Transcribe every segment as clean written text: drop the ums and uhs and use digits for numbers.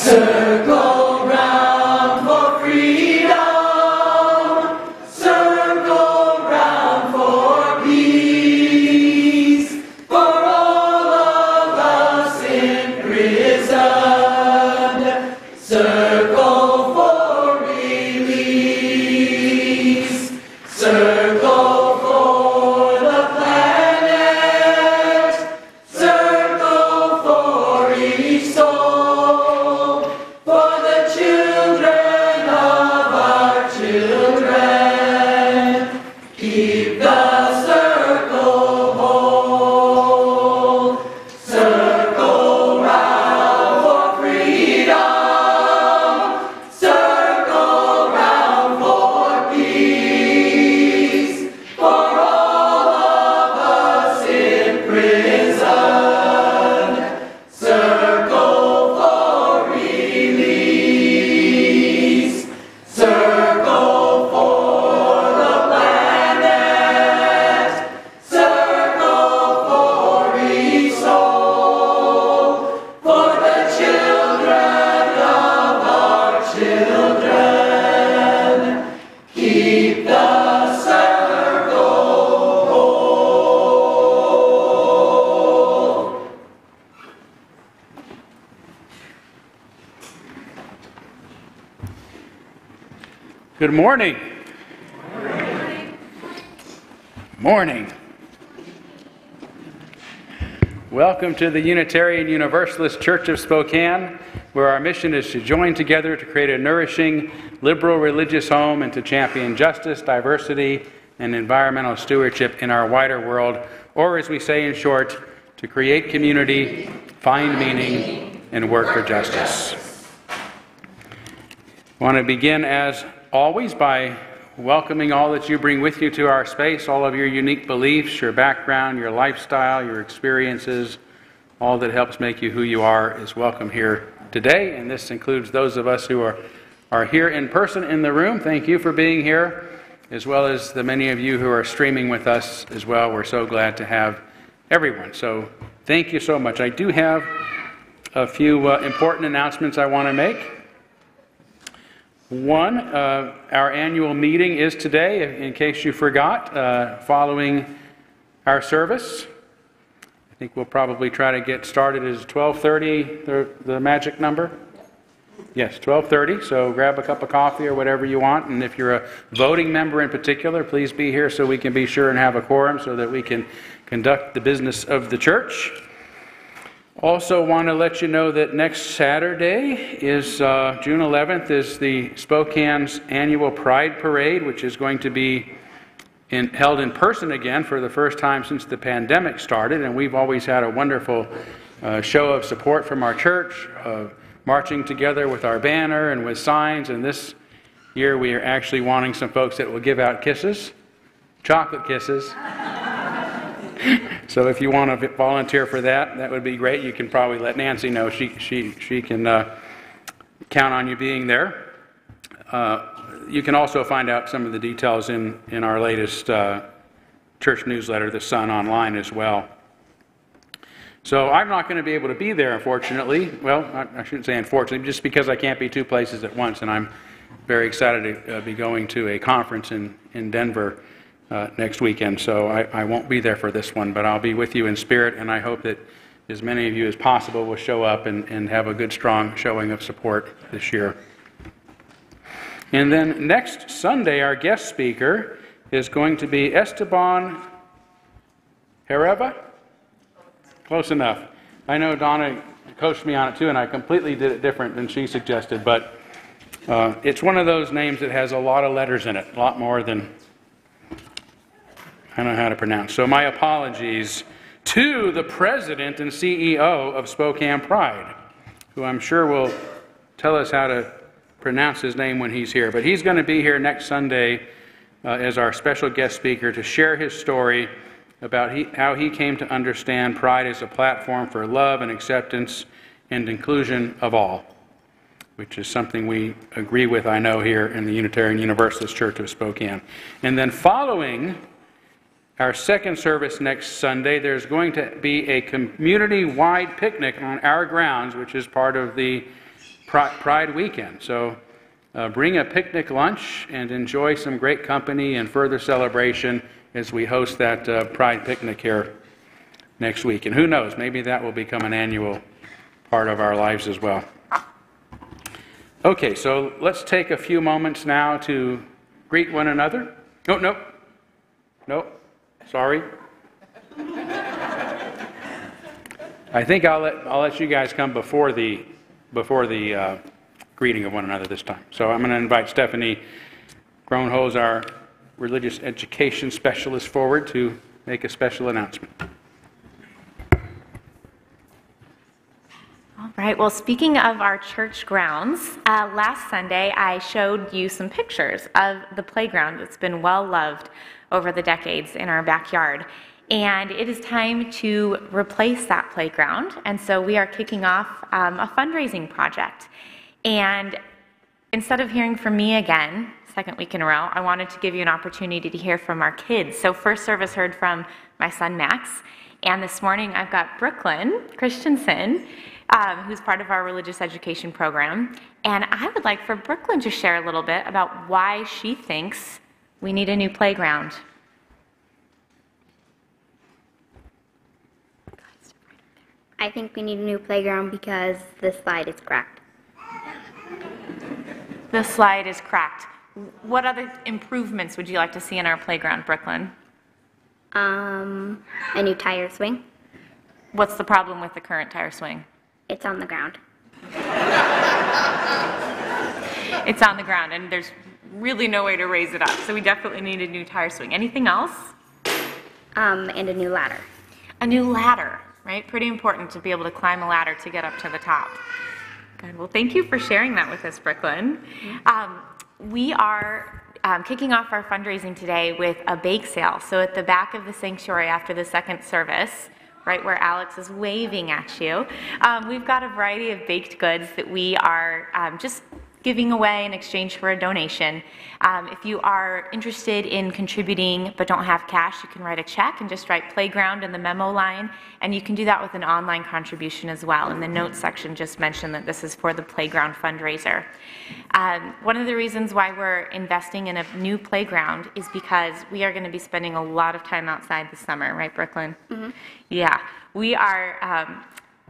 Circle round for freedom, circle round for peace, for all of us imprisoned. Circle for release, circle for the planet, circle for each soul, for the children of our children. Keep the circle whole. Circle round for freedom, circle round for peace, for all of us imprisoned. Circle for release, circle for the planet, circle for each soul, for the children of our children. Keep the circle whole. Good morning. Morning. Welcome to the Unitarian Universalist Church of Spokane, where our mission is to join together to create a nourishing, liberal religious home and to champion justice, diversity, and environmental stewardship in our wider world, or as we say in short, to create community, find meaning, and work for justice. I want to begin, as always, by welcoming all that you bring with you to our space, all of your unique beliefs, your background, your lifestyle, your experiences, all that helps make you who you are is welcome here today. And this includes those of us who are here in person in the room. Thank you for being here, as well as the many of you who are streaming with us as well. We're so glad to have everyone. So thank you so much. I do have a few important announcements I want to make. One, our annual meeting is today, in case you forgot, following our service. I think we'll probably try to get started as 12:30, the magic number? Yes, 12:30, so grab a cup of coffee or whatever you want, and if you're a voting member in particular, please be here so we can be sure and have a quorum so that we can conduct the business of the church. Also want to let you know that next Saturday is June 11th is the Spokane's annual Pride Parade, which is going to be held in person again for the first time since the pandemic started. And we've always had a wonderful show of support from our church, marching together with our banner and with signs. And this year we are actually wanting some folks that will give out kisses, chocolate kisses. So if you want to volunteer for that, that would be great. You can probably let Nancy know. She can count on you being there. You can also find out some of the details in our latest church newsletter, The Sun, online as well. So I'm not going to be able to be there, unfortunately. Well, I shouldn't say unfortunately, just because I can't be two places at once, and I'm very excited to be going to a conference in Denver next weekend, so I won't be there for this one, but I'll be with you in spirit, and I hope that as many of you as possible will show up and have a good, strong showing of support this year. And then next Sunday, our guest speaker is going to be Esteban Herrera? Close enough. I know Donna coached me on it too, and I completely did it different than she suggested, but it's one of those names that has a lot of letters in it, a lot more than I don't know how to pronounce. So my apologies to the president and CEO of Spokane Pride, who I'm sure will tell us how to pronounce his name when he's here. But he's going to be here next Sunday as our special guest speaker to share his story about how he came to understand Pride as a platform for love and acceptance and inclusion of all, which is something we agree with, I know, here in the Unitarian Universalist Church of Spokane. And then following our second service next Sunday, there's going to be a community-wide picnic on our grounds, which is part of the Pride weekend. So bring a picnic lunch and enjoy some great company and further celebration as we host that Pride picnic here next week. And who knows, maybe that will become an annual part of our lives as well. Okay, so let's take a few moments now to greet one another. No, sorry. I think I'll let you guys come before the greeting of one another this time. So I'm going to invite Stephanie Gronholz, our religious education specialist, forward to make a special announcement. All right, well, speaking of our church grounds, last Sunday I showed you some pictures of the playground that's been well loved over the decades in our backyard. And it is time to replace that playground. And so we are kicking off a fundraising project. And instead of hearing from me again, second week in a row, I wanted to give you an opportunity to hear from our kids. So first service heard from my son Max. And this morning I've got Brooklyn Christensen, who's part of our religious education program. And I would like for Brooklyn to share a little bit about why she thinks we need a new playground. I think we need a new playground because the slide is cracked. The slide is cracked. What other improvements would you like to see in our playground, Brooklyn? A new tire swing. What's the problem with the current tire swing? It's on the ground. It's on the ground, and there's really no way to raise it up, so we definitely need a new tire swing. Anything else? And a new ladder. A new ladder, right? Pretty important to be able to climb a ladder to get up to the top. Good. Well, thank you for sharing that with us, Brooklyn. We are kicking off our fundraising today with a bake sale. So at the back of the sanctuary after the second service, right where Alex is waving at you, we've got a variety of baked goods that we are just giving away in exchange for a donation. If you are interested in contributing but don't have cash, you can write a check and just write playground in the memo line, and you can do that with an online contribution as well. And the notes section just mentioned that this is for the playground fundraiser. One of the reasons why we're investing in a new playground is because we are going to be spending a lot of time outside this summer, right, Brooklyn? Mm-hmm. Yeah, we are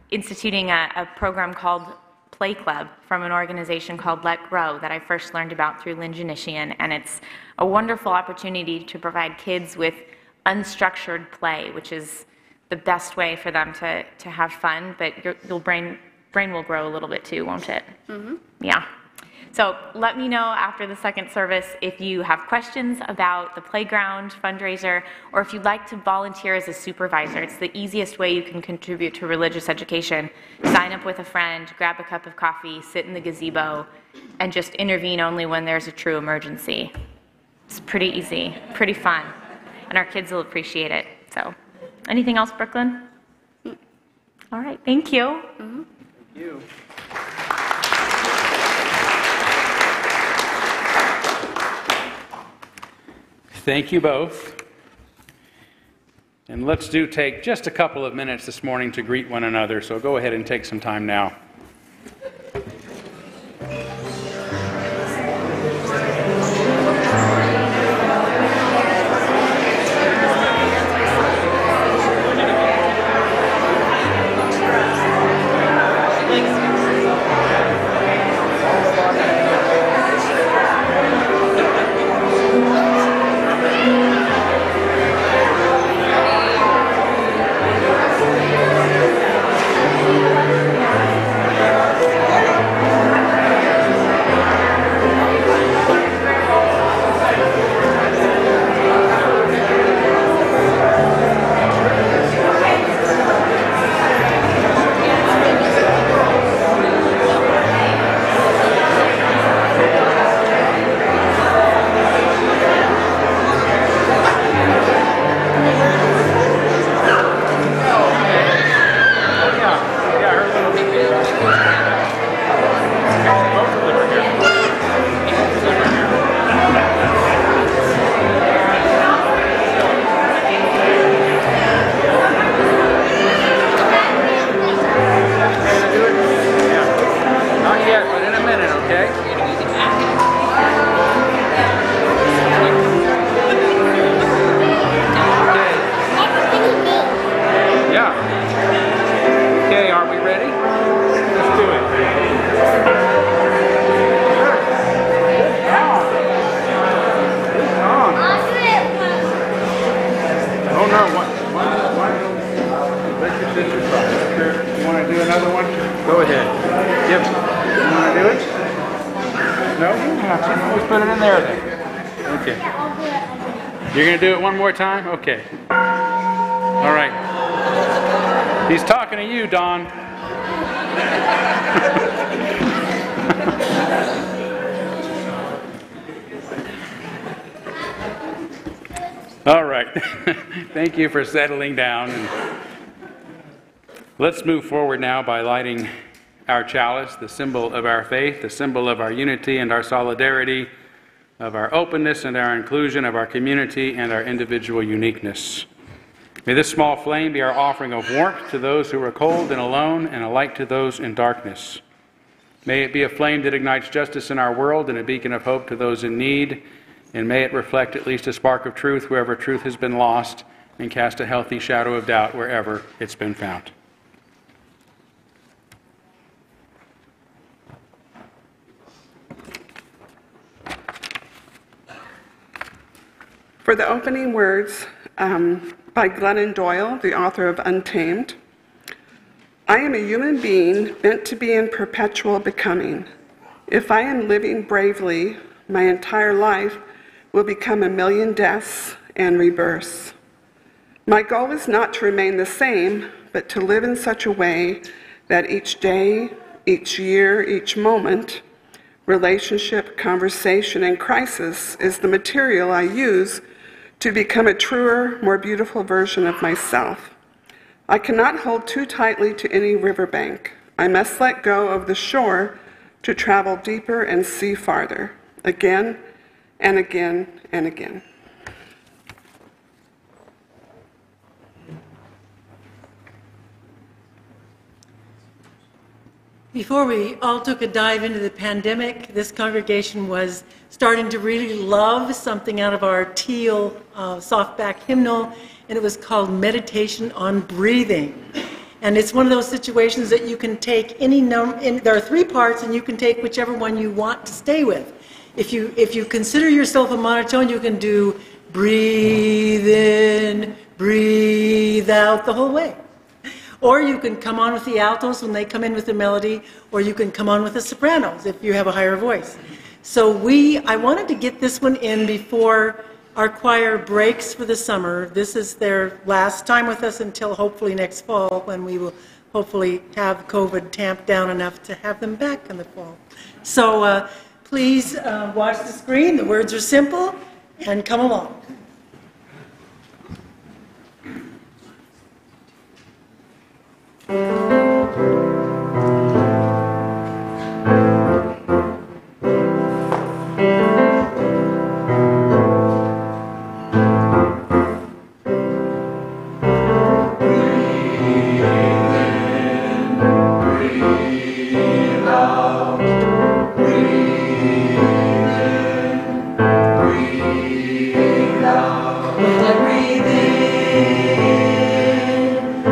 instituting a program called Play Club from an organization called Let Grow that I first learned about through Lynn Janishian, and it's a wonderful opportunity to provide kids with unstructured play, which is the best way for them to have fun, but your brain will grow a little bit too, won't it? Mm-hmm. Yeah. So let me know after the second service if you have questions about the playground fundraiser, or if you'd like to volunteer as a supervisor. It's the easiest way you can contribute to religious education. Sign up with a friend, grab a cup of coffee, sit in the gazebo, and just intervene only when there's a true emergency. It's pretty easy, pretty fun, and our kids will appreciate it. So, anything else, Brooklyn? All right, thank you. Mm-hmm. Thank you. Thank you both. And let's take just a couple of minutes this morning to greet one another. So go ahead and take some time now. a minute, okay? Yeah. Okay, are we ready? Let's do it. Oh no, one. Let your sister try. You want to do another one? Go ahead. Yep. You want to do it? No, you don't have to. Always put it in there then. Okay. You're going to do it one more time? Okay. All right. He's talking to you, Don. All right. Thank you for settling down. Let's move forward now by lighting our chalice, the symbol of our faith, the symbol of our unity and our solidarity, of our openness and our inclusion, of our community and our individual uniqueness. May this small flame be our offering of warmth to those who are cold and alone, and a light to those in darkness. May it be a flame that ignites justice in our world and a beacon of hope to those in need, and may it reflect at least a spark of truth wherever truth has been lost, and cast a healthy shadow of doubt wherever it's been found. For the opening words by Glennon Doyle, the author of Untamed, I am a human being meant to be in perpetual becoming. If I am living bravely, my entire life will become a million deaths and rebirths. My goal is not to remain the same, but to live in such a way that each day, each year, each moment, relationship, conversation, and crisis is the material I use to become a truer, more beautiful version of myself. I cannot hold too tightly to any riverbank. I must let go of the shore to travel deeper and see farther, again and again and again. Before we all took a dive into the pandemic, this congregation was starting to really love something out of our teal softback hymnal, and it was called Meditation on Breathing. And it's one of those situations that you can take any number, there are 3 parts, and you can take whichever one you want to stay with. If you consider yourself a monotone, you can do breathe in, breathe out the whole way. Or you can come on with the altos when they come in with the melody, or you can come on with the sopranos if you have a higher voice. So I wanted to get this one in before our choir breaks for the summer. This is their last time with us until hopefully next fall, when we will hopefully have COVID tamped down enough to have them back in the fall. So please watch the screen. The words are simple, and come along.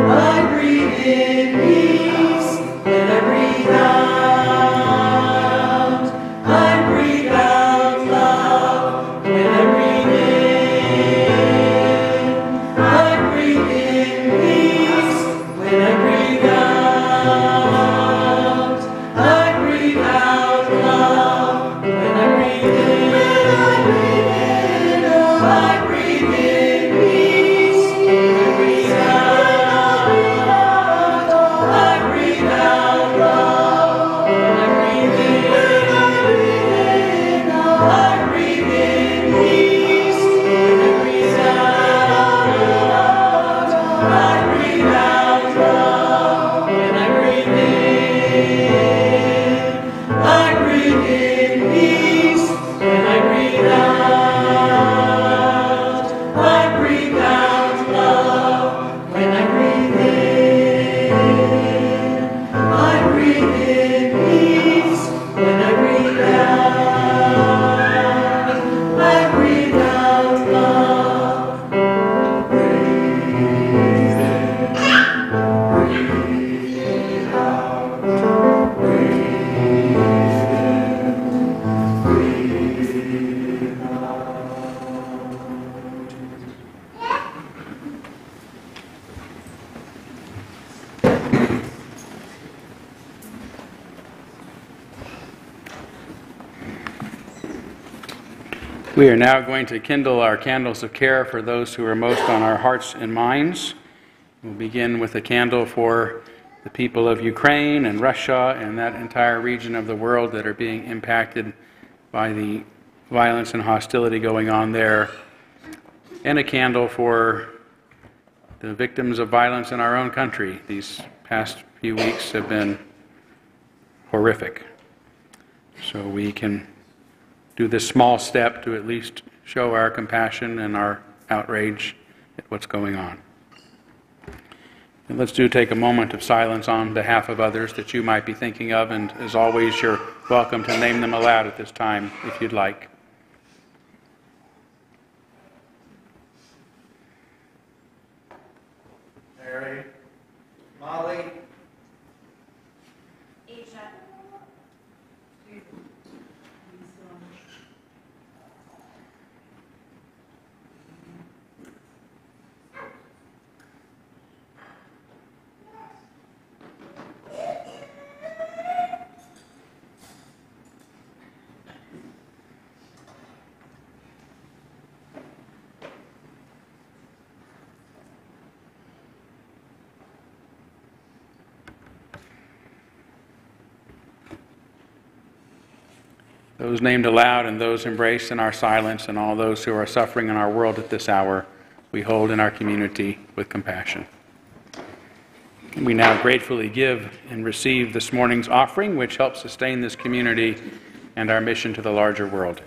I breathe in. We are now going to kindle our candles of care for those who are most on our hearts and minds. We'll begin with a candle for the people of Ukraine and Russia and that entire region of the world that are being impacted by the violence and hostility going on there, and a candle for the victims of violence in our own country. These past few weeks have been horrific. So we can do this small step to at least show our compassion and our outrage at what's going on. And let's take a moment of silence on behalf of others that you might be thinking of, and as always, you're welcome to name them aloud at this time if you'd like. Mary, Molly, Those named aloud and those embraced in our silence, and all those who are suffering in our world at this hour, we hold in our community with compassion. We now gratefully give and receive this morning's offering, which helps sustain this community and our mission to the larger world.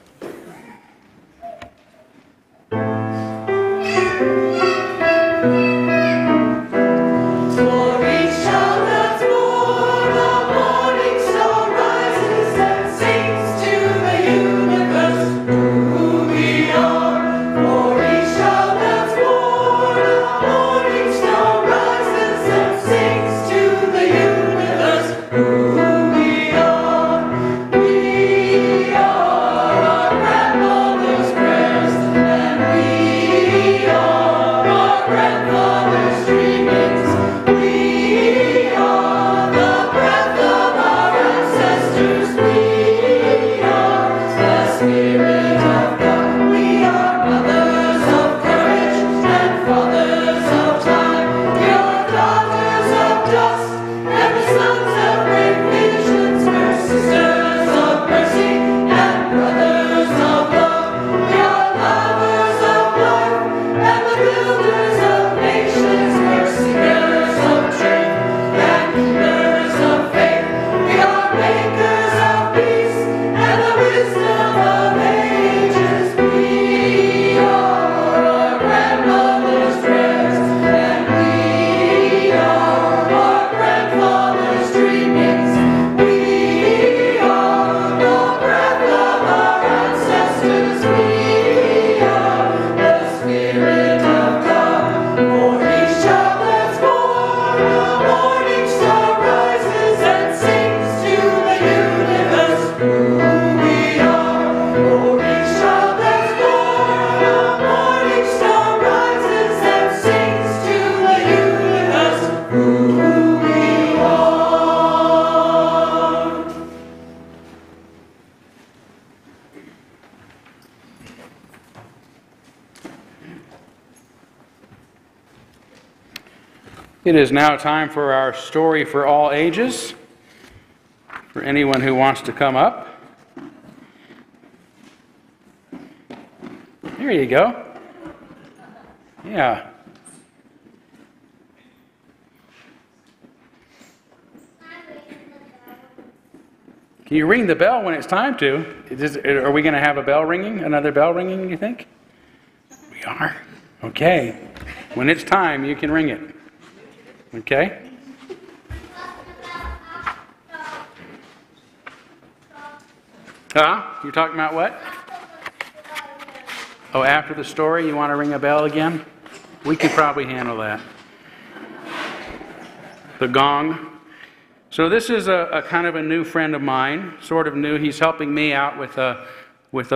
It is now time for our story for all ages. For anyone who wants to come up. There you go. Yeah. Can you ring the bell when it's time to? Are we going to have a bell ringing? Another bell ringing, you think? We are? Okay. When it's time, you can ring it. Okay? You're talking about what? Oh, after the story, you want to ring a bell again? We could probably handle that. The gong. So this is a kind of a new friend of mine, sort of new. He's helping me out with a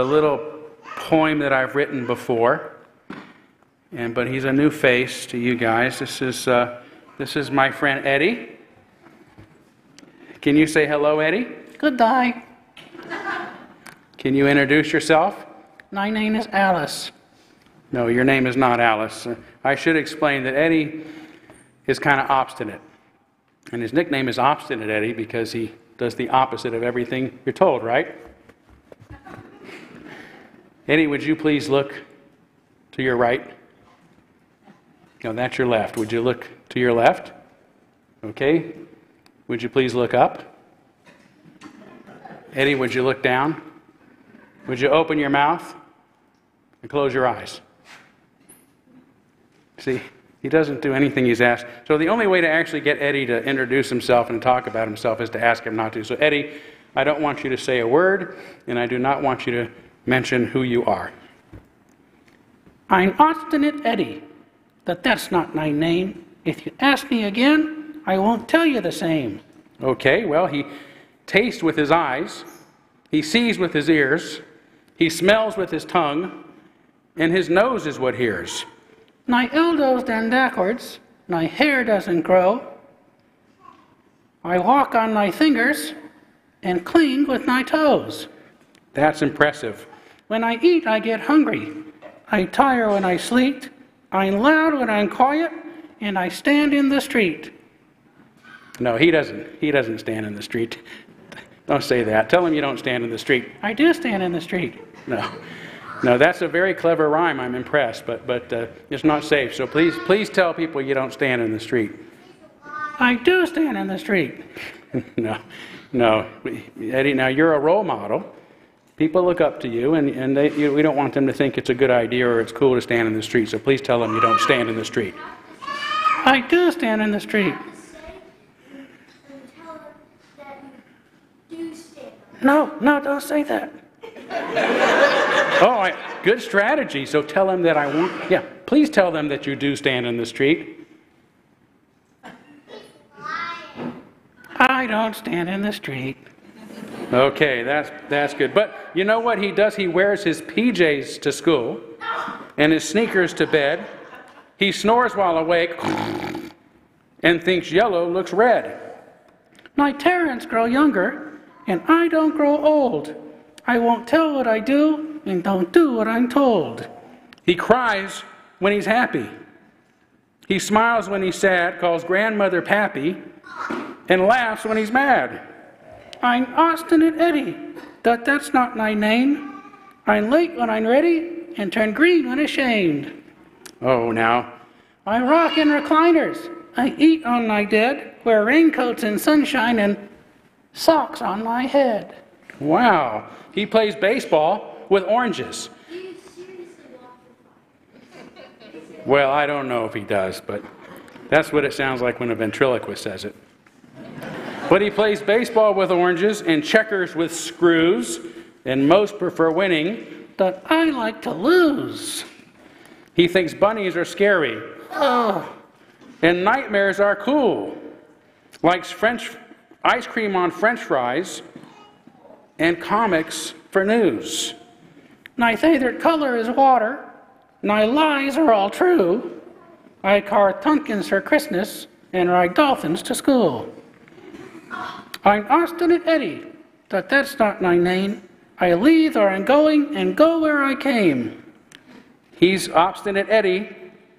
little poem that I've written before. But he's a new face to you guys. This is my friend Eddie. Can you say hello, Eddie? Good day. Can you introduce yourself? My name is Alice. No, your name is not Alice. I should explain that Eddie is kind of obstinate. And his nickname is Obstinate Eddie because he does the opposite of everything you're told, right? Eddie, would you please look to your right? No, that's your left. Would you look to your left? Okay. Would you please look up? Eddie, would you look down? Would you open your mouth and close your eyes? See, he doesn't do anything he's asked. So the only way to actually get Eddie to introduce himself and talk about himself is to ask him not to. So Eddie, I don't want you to say a word, and I do not want you to mention who you are. I'm Obstinate Eddie, but that's not my name. If you ask me again, I won't tell you the same. Okay, well, he tastes with his eyes, he sees with his ears, he smells with his tongue, and his nose is what hears. My elbows bend backwards, my hair doesn't grow. I walk on my fingers and cling with my toes. That's impressive. When I eat, I get hungry. I tire when I sleep. I'm loud when I'm quiet, and I stand in the street. No, he doesn't stand in the street. Don't say that. Tell him you don't stand in the street. I do stand in the street. No, that's a very clever rhyme. I'm impressed, but it's not safe. So please tell people you don't stand in the street. I do stand in the street. No, Eddie. Now you're a role model. People look up to you, and we don't want them to think it's a good idea or it's cool to stand in the street. So please tell them you don't stand in the street. I do stand in the street. No, don't say that. Oh, good strategy. So tell them that I want. Yeah, please tell them that you do stand in the street. I don't stand in the street. Okay, that's good. But you know what he does? He wears his PJs to school and his sneakers to bed. He snores while awake and thinks yellow looks red. My parents grow younger, and I don't grow old. I won't tell what I do and don't do what I'm told. He cries when he's happy. He smiles when he's sad, calls grandmother Pappy, and laughs when he's mad. I'm Obstinate Eddie, but that's not my name. I'm late when I'm ready and turn green when ashamed. Oh, now. I rock in recliners. I eat on my bed, wear raincoats in sunshine, and socks on my head. Wow. He plays baseball with oranges. Well, I don't know if he does, but that's what it sounds like when a ventriloquist says it. But he plays baseball with oranges and checkers with screws, and most prefer winning, but I like to lose. He thinks bunnies are scary. Oh. And nightmares are cool. Likes ice cream on French fries and comics for news. My favorite color is water. My lies are all true. I carve pumpkins for Christmas and ride dolphins to school. I'm Obstinate Eddie, but that's not my name. I leave where I'm going and go where I came. He's Obstinate Eddie,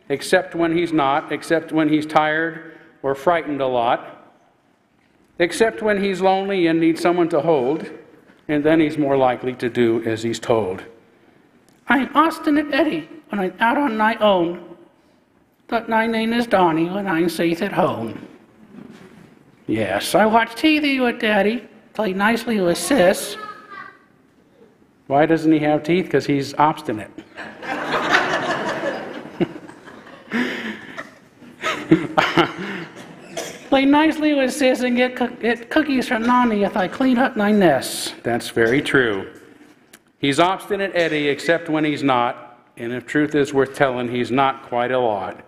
except when he's not, except when he's tired or frightened a lot, except when he's lonely and needs someone to hold, and then he's more likely to do as he's told. I'm Obstinate Eddie when I'm out on my own, but my name is Donnie when I'm safe at home. Yes, I watch TV with Daddy, play nicely with Sis. Why doesn't he have teeth? Because he's obstinate. Play nicely with Sis and get cookies from Mommy if I clean up my mess. That's very true. He's Obstinate Eddie, except when he's not, and if truth is worth telling, he's not quite a lot.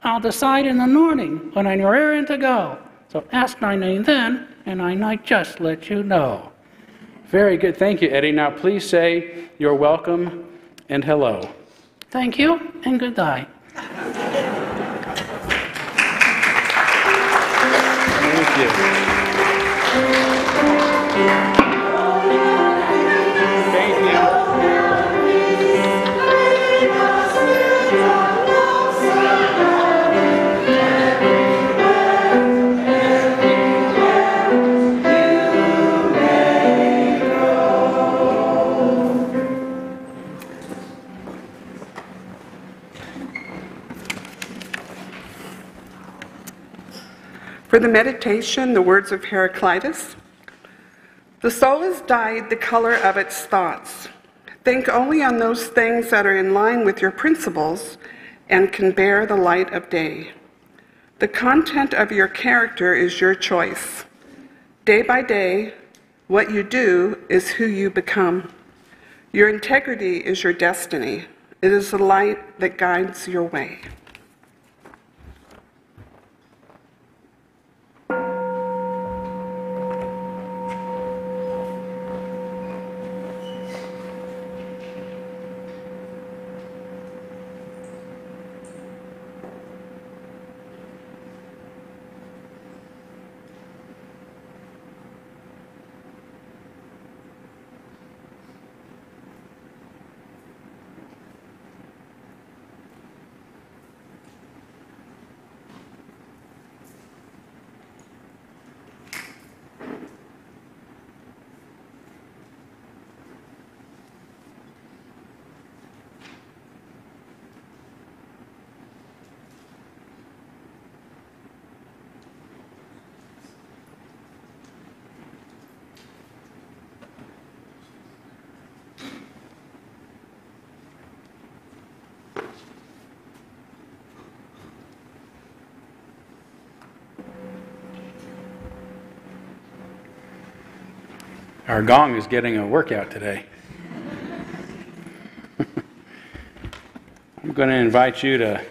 I'll decide in the morning when I'm raring to go. So ask my name then, and I might just let you know. Very good. Thank you, Eddie. Now please say you're welcome and hello. Thank you, and goodbye. Thank you. Thank you. For the meditation, the words of Heraclitus: the soul is dyed the color of its thoughts. Think only on those things that are in line with your principles and can bear the light of day. The content of your character is your choice. Day by day, what you do is who you become. Your integrity is your destiny. It is the light that guides your way. Our gong is getting a workout today. I'm going to invite you to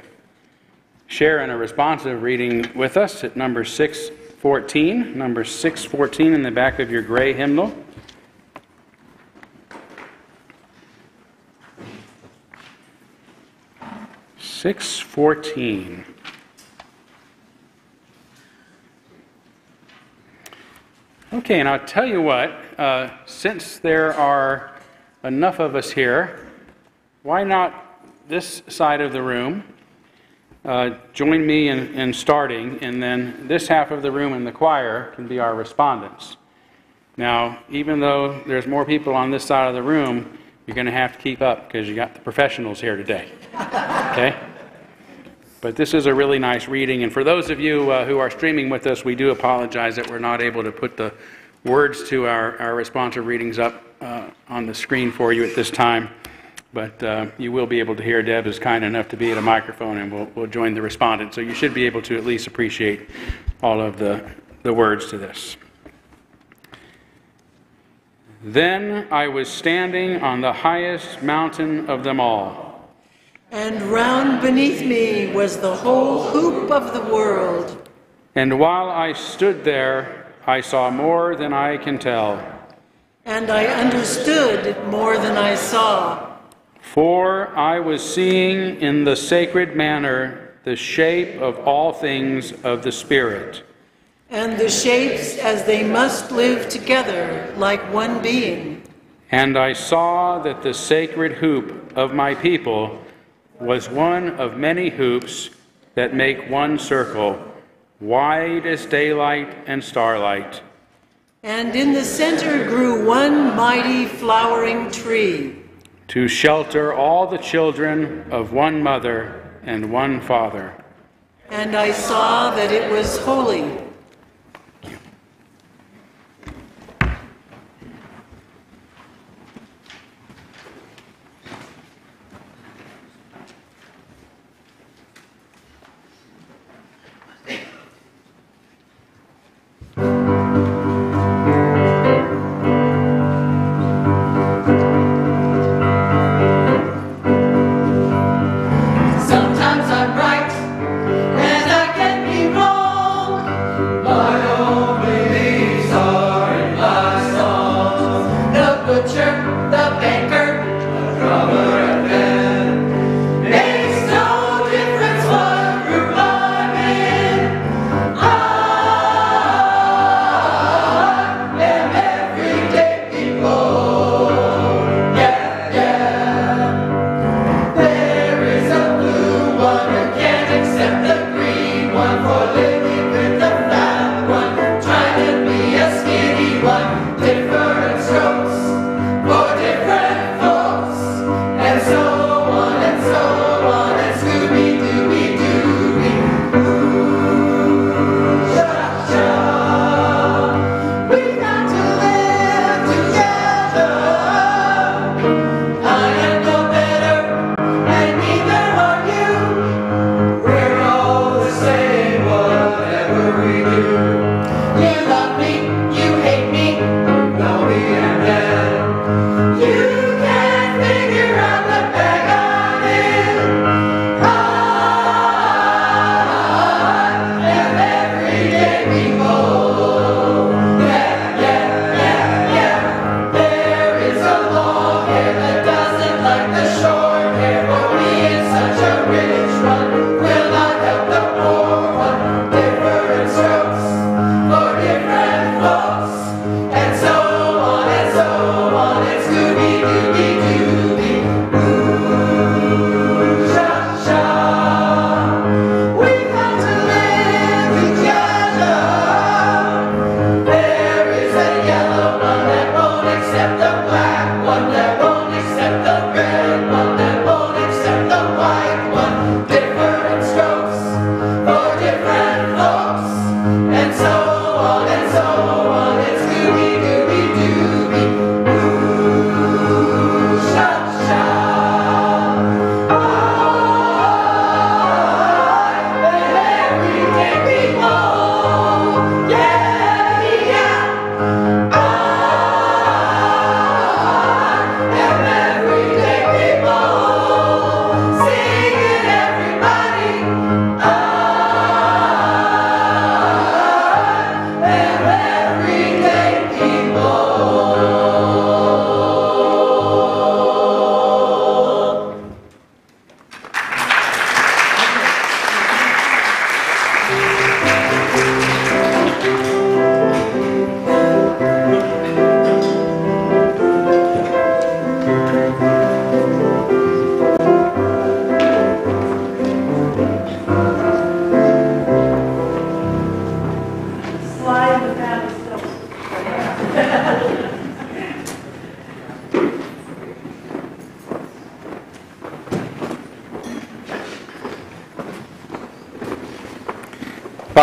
share in a responsive reading with us at number 614. Number 614 in the back of your gray hymnal. (614). Okay, and I'll tell you what, since there are enough of us here, why not this side of the room join me in starting, and then this half of the room in the choir can be our respondents. Now, even though there's more people on this side of the room, you're going to have to keep up because you got the professionals here today. Okay? But this is a really nice reading, and for those of you who are streaming with us, we do apologize that we're not able to put the words to our responsive readings up on the screen for you at this time. But you will be able to hear. Deb is kind enough to be at a microphone, and we'll join the respondent. So you should be able to at least appreciate all of the words to this. Then I was standing on the highest mountain of them all. And round beneath me was the whole hoop of the world. And while I stood there, I saw more than I can tell. And I understood more than I saw. For I was seeing in the sacred manner the shape of all things of the Spirit. And the shapes as they must live together like one being. And I saw that the sacred hoop of my people was one of many hoops that make one circle, wide as daylight and starlight. And in the center grew one mighty flowering tree, to shelter all the children of one mother and one father. And I saw that it was holy. Different strokes for different folks, and so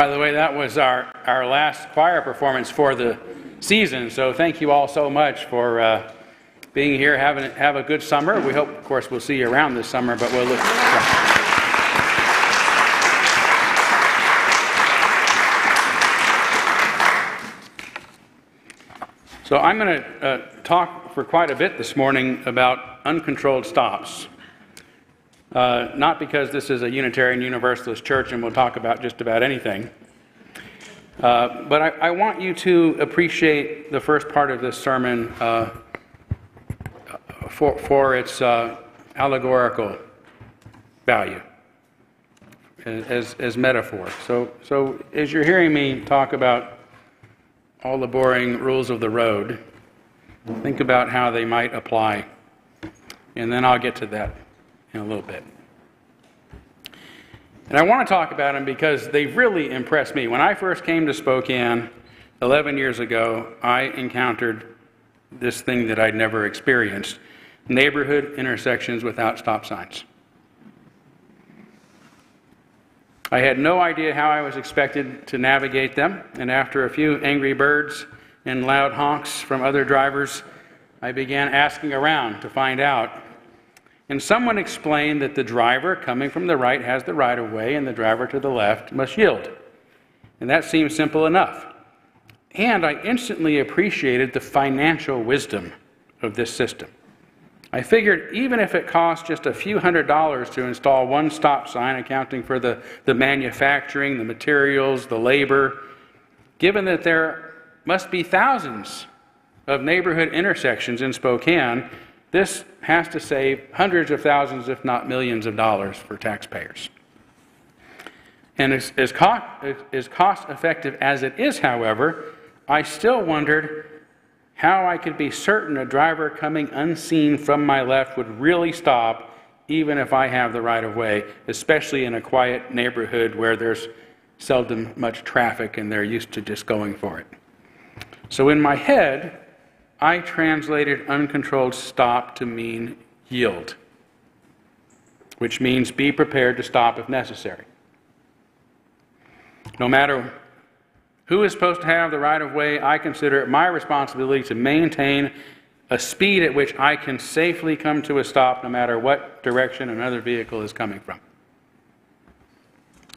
By the way, that was our last choir performance for the season, so thank you all so much for being here. Have a good summer. We hope, of course, we'll see you around this summer, but we'll look. So I'm going to talk for quite a bit this morning about uncontrolled stops. Not because this is a Unitarian Universalist church and we'll talk about just about anything. But I want you to appreciate the first part of this sermon for its allegorical value as metaphor. So as you're hearing me talk about all the boring rules of the road, think about how they might apply, and then I'll get to that in a little bit. And I want to talk about them because they've really impressed me. When I first came to Spokane 11 years ago, I encountered this thing that I'd never experienced: neighborhood intersections without stop signs. I had no idea how I was expected to navigate them, and after a few angry birds and loud honks from other drivers, I began asking around to find out. And someone explained that the driver coming from the right has the right of way and the driver to the left must yield. And that seemed simple enough. And I instantly appreciated the financial wisdom of this system. I figured even if it cost just a few $100s to install one stop sign, accounting for the manufacturing, the materials, the labor, given that there must be thousands of neighborhood intersections in Spokane, this has to save hundreds of thousands, if not millions of dollars for taxpayers. And as cost-effective as it is, however, I still wondered how I could be certain a driver coming unseen from my left would really stop, even if I have the right of way, especially in a quiet neighborhood where there's seldom much traffic and they're used to just going for it. So in my head, I translated uncontrolled stop to mean yield, which means be prepared to stop if necessary. No matter who is supposed to have the right of way, I consider it my responsibility to maintain a speed at which I can safely come to a stop no matter what direction another vehicle is coming from.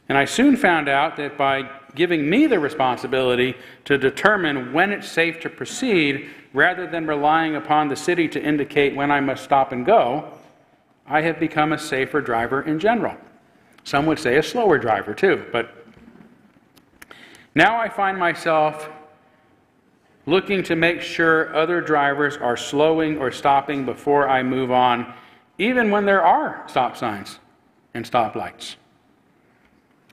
And I soon found out that by giving me the responsibility to determine when it's safe to proceed, rather than relying upon the city to indicate when I must stop and go, I have become a safer driver in general. Some would say a slower driver too, but now I find myself looking to make sure other drivers are slowing or stopping before I move on, even when there are stop signs and stoplights.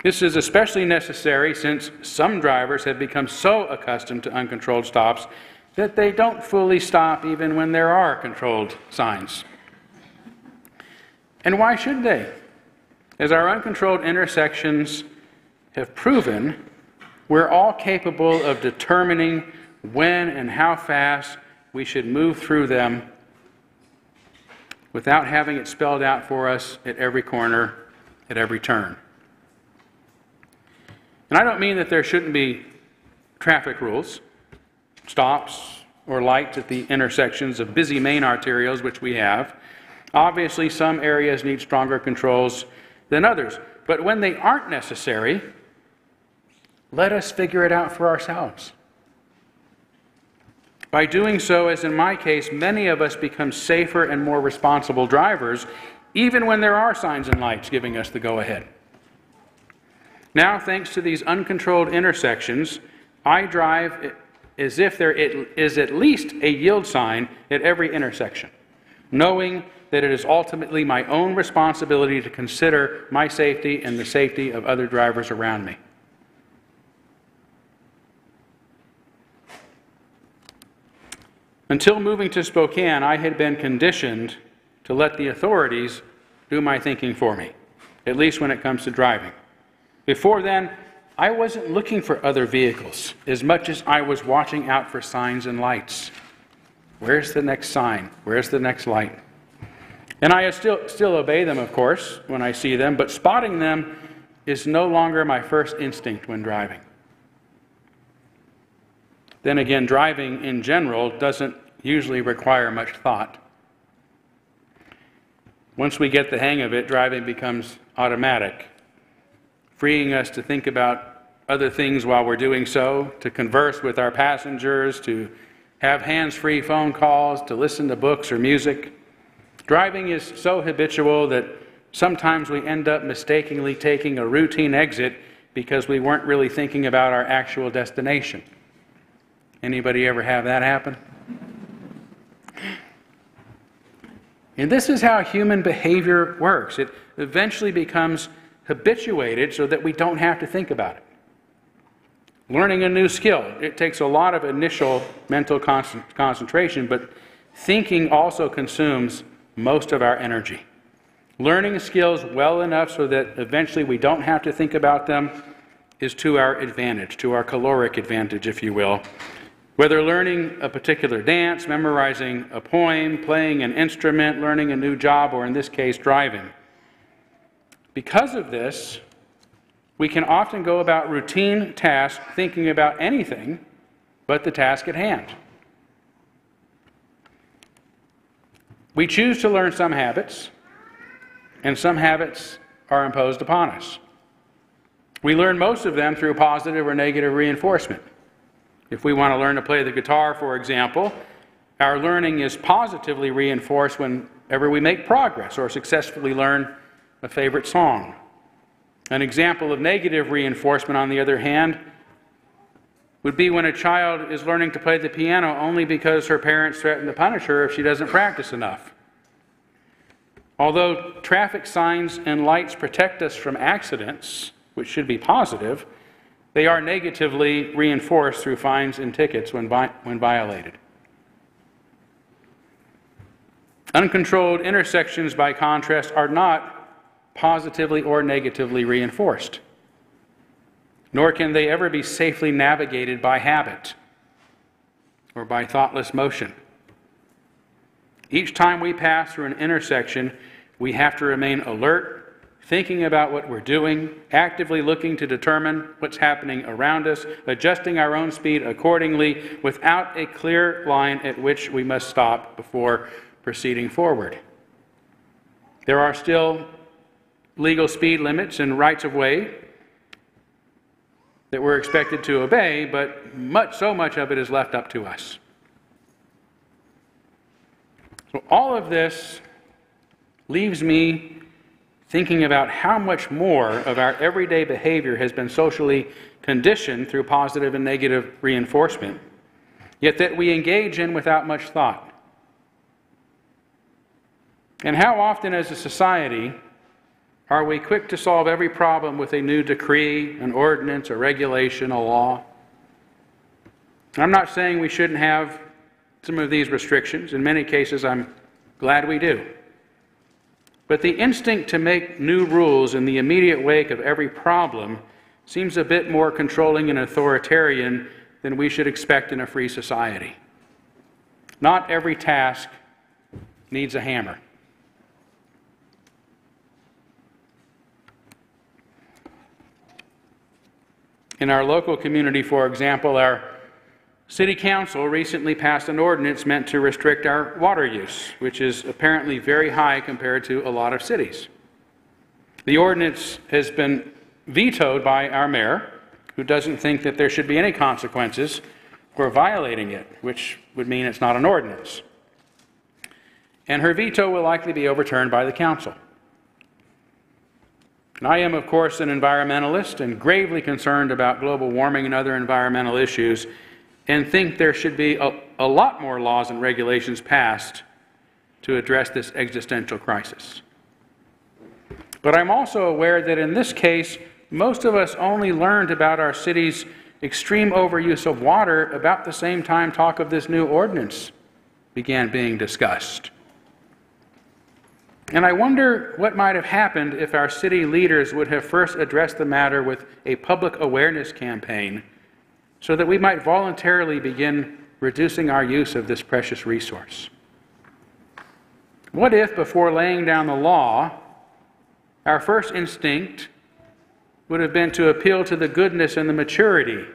This is especially necessary since some drivers have become so accustomed to uncontrolled stops that they don't fully stop even when there are controlled signs. And why should they? As our uncontrolled intersections have proven, we're all capable of determining when and how fast we should move through them without having it spelled out for us at every corner, at every turn. And I don't mean that there shouldn't be traffic rules, stops, or lights at the intersections of busy main arterials, which we have. Obviously, some areas need stronger controls than others. But when they aren't necessary, let us figure it out for ourselves. By doing so, as in my case, many of us become safer and more responsible drivers, even when there are signs and lights giving us the go-ahead. Now, thanks to these uncontrolled intersections, I drive as if there is at least a yield sign at every intersection, knowing that it is ultimately my own responsibility to consider my safety and the safety of other drivers around me. Until moving to Spokane, I had been conditioned to let the authorities do my thinking for me, at least when it comes to driving. Before then, I wasn't looking for other vehicles as much as I was watching out for signs and lights. Where's the next sign? Where's the next light? And I still obey them, of course, when I see them, but spotting them is no longer my first instinct when driving. Then again, driving in general doesn't usually require much thought. Once we get the hang of it, driving becomes automatic, freeing us to think about other things while we're doing so, to converse with our passengers, to have hands-free phone calls, to listen to books or music. Driving is so habitual that sometimes we end up mistakenly taking a routine exit because we weren't really thinking about our actual destination. Anybody ever have that happen? And this is how human behavior works. It eventually becomes habituated so that we don't have to think about it. Learning a new skill, it takes a lot of initial mental concentration, but thinking also consumes most of our energy. Learning skills well enough so that eventually we don't have to think about them is to our advantage, to our caloric advantage, if you will. Whether learning a particular dance, memorizing a poem, playing an instrument, learning a new job, or in this case, driving. Because of this, we can often go about routine tasks thinking about anything but the task at hand. We choose to learn some habits, and some habits are imposed upon us. We learn most of them through positive or negative reinforcement. If we want to learn to play the guitar, for example, our learning is positively reinforced whenever we make progress or successfully learn a favorite song. An example of negative reinforcement, on the other hand, would be when a child is learning to play the piano only because her parents threaten to punish her if she doesn't practice enough. Although traffic signs and lights protect us from accidents, which should be positive, they are negatively reinforced through fines and tickets when violated. Uncontrolled intersections, by contrast, are not positively or negatively reinforced, nor can they ever be safely navigated by habit or by thoughtless motion. Each time we pass through an intersection, we have to remain alert, thinking about what we're doing, actively looking to determine what's happening around us, adjusting our own speed accordingly without a clear line at which we must stop before proceeding forward. There are still legal speed limits and rights of way that we're expected to obey, but so much of it is left up to us. So all of this leaves me thinking about how much more of our everyday behavior has been socially conditioned through positive and negative reinforcement, yet that we engage in without much thought. And how often as a society are we quick to solve every problem with a new decree, an ordinance, a regulation, a law? I'm not saying we shouldn't have some of these restrictions. In many cases, I'm glad we do. But the instinct to make new rules in the immediate wake of every problem seems a bit more controlling and authoritarian than we should expect in a free society. Not every task needs a hammer. In our local community, for example, our City Council recently passed an ordinance meant to restrict our water use, which is apparently very high compared to a lot of cities. The ordinance has been vetoed by our mayor, who doesn't think that there should be any consequences for violating it, which would mean it's not an ordinance. And her veto will likely be overturned by the council. And I am, of course, an environmentalist and gravely concerned about global warming and other environmental issues, and think there should be a lot more laws and regulations passed to address this existential crisis. But I'm also aware that in this case, most of us only learned about our city's extreme overuse of water about the same time talk of this new ordinance began being discussed. And I wonder what might have happened if our city leaders would have first addressed the matter with a public awareness campaign, so that we might voluntarily begin reducing our use of this precious resource. What if, before laying down the law, our first instinct would have been to appeal to the goodness and the maturity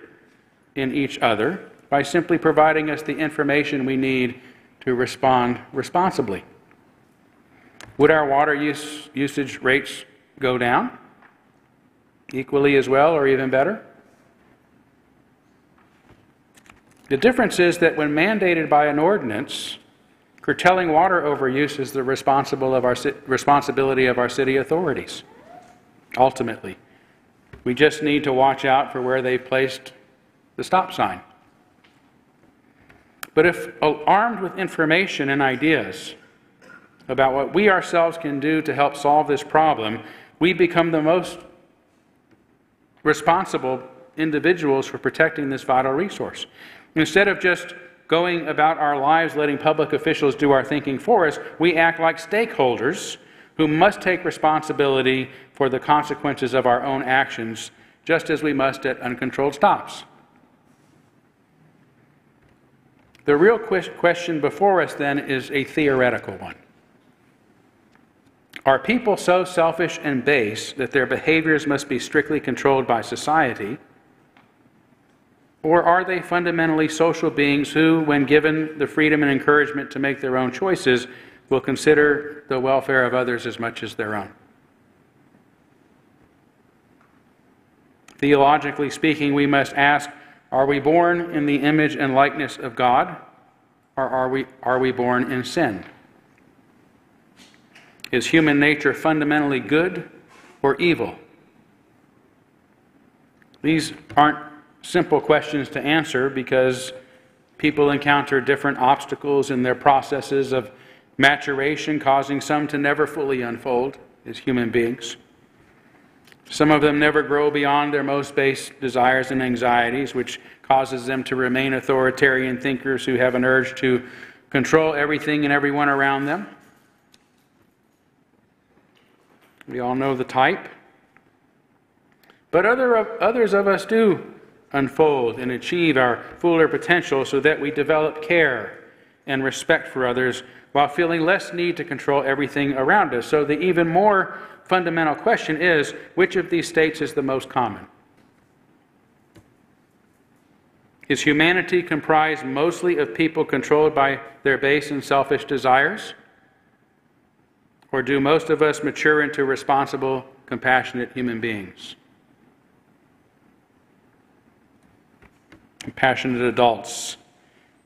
in each other by simply providing us the information we need to respond responsibly. Would our water usage rates go down equally as well or even better? The difference is that when mandated by an ordinance, curtailing water overuse is the responsibility of our city authorities, ultimately. We just need to watch out for where they've placed the stop sign. But if armed with information and ideas about what we ourselves can do to help solve this problem, we become the most responsible individuals for protecting this vital resource. Instead of just going about our lives letting public officials do our thinking for us, we act like stakeholders who must take responsibility for the consequences of our own actions, just as we must at uncontrolled stops. The real question before us then is a theoretical one. Are people so selfish and base that their behaviors must be strictly controlled by society? Or are they fundamentally social beings who, when given the freedom and encouragement to make their own choices, will consider the welfare of others as much as their own? Theologically speaking, we must ask, are we born in the image and likeness of God, or are we born in sin? Is human nature fundamentally good or evil? These aren't simple questions to answer because people encounter different obstacles in their processes of maturation, causing some to never fully unfold as human beings. Some of them never grow beyond their most base desires and anxieties, which causes them to remain authoritarian thinkers who have an urge to control everything and everyone around them. We all know the type. But others of us do unfold and achieve our fuller potential so that we develop care and respect for others while feeling less need to control everything around us. So the even more fundamental question is, which of these states is the most common? Is humanity comprised mostly of people controlled by their base and selfish desires? Or do most of us mature into responsible, compassionate human beings? Compassionate adults.